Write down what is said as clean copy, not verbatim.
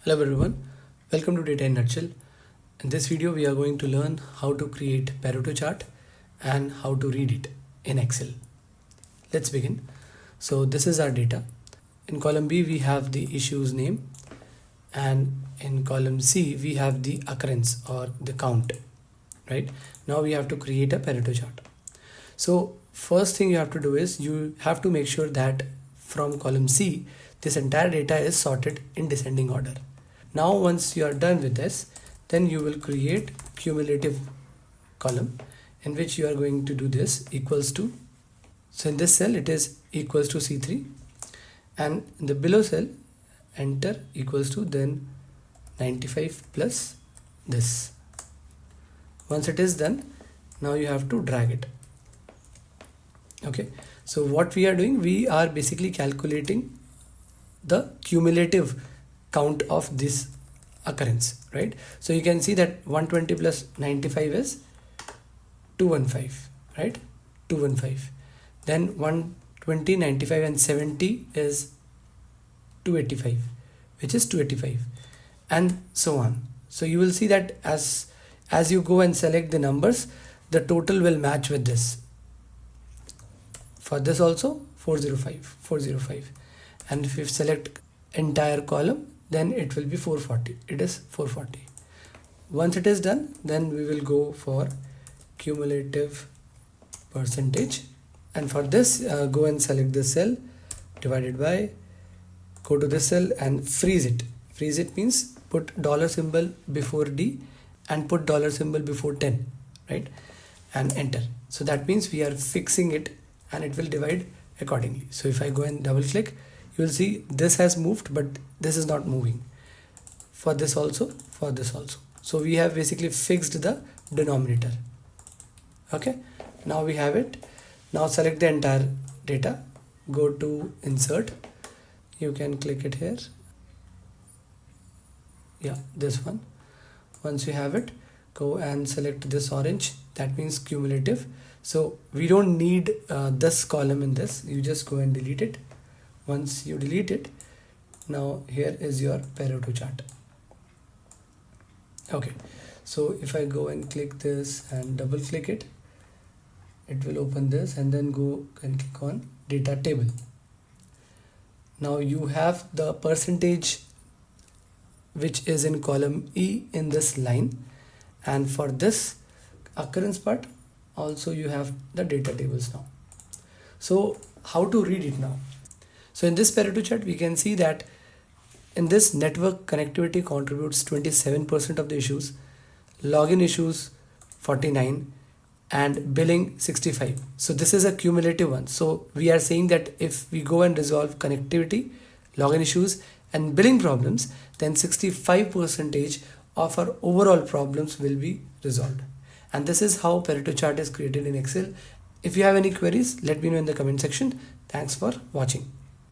Hello everyone, welcome to Data in Nutshell. In this video we are going to learn how to create Pareto chart and how to read it in Excel. Let's begin. So this is our data. In column B we have the issues name, and in column C we have the occurrence or the count, right? Now we have to create a Pareto chart. So first thing you have to do is you have to make sure that from column C this entire data is sorted in descending order. Now once you are done with this, then you will create cumulative column in which you are going to do this equals to, so in this cell it is equals to C3, and in the below cell enter equals to then 95 plus this. Once it is done, now you have to drag it. Okay, so what we are doing, we are basically calculating the cumulative count of this occurrence, right? So you can see that 120 plus 95 is 215, right? 215. Then 120, 95 and 70 is 285, which is 285, and so on. So you will see that as you go and select the numbers, the total will match with this. For this also 405, and if you select entire column, then it will be 440. It is 440. Once it is done, then we will go for cumulative percentage, and for this go and select the cell, divided by, go to this cell and freeze it. Freeze it means put dollar symbol before D and put dollar symbol before 10, right? And enter. So that means we are fixing it and it will divide accordingly. So if I go and double click, you will see this has moved, but this is not moving. For this also, for this also. So we have basically fixed the denominator. Okay, now we have it. Now select the entire data, go to insert, you can click it here, yeah, this one. Once you have it, go and select this orange, that means cumulative. So we don't need this column in this, you just go and delete it. Once you delete it, now here is your Pareto chart. Okay, so if I go and click this and double click it, it will open this, and then go and click on data table. Now you have the percentage which is in column E in this line, and for this occurrence part also you have the data tables now. So how to read it now? So in this Pareto chart we can see that in this network connectivity contributes 27% of the issues, login issues 49, and billing 65. So this is a cumulative one. So we are saying that if we go and resolve connectivity, login issues and billing problems, then 65% of our overall problems will be resolved. And this is how Pareto chart is created in Excel. If you have any queries, let me know in the comment section. Thanks for watching.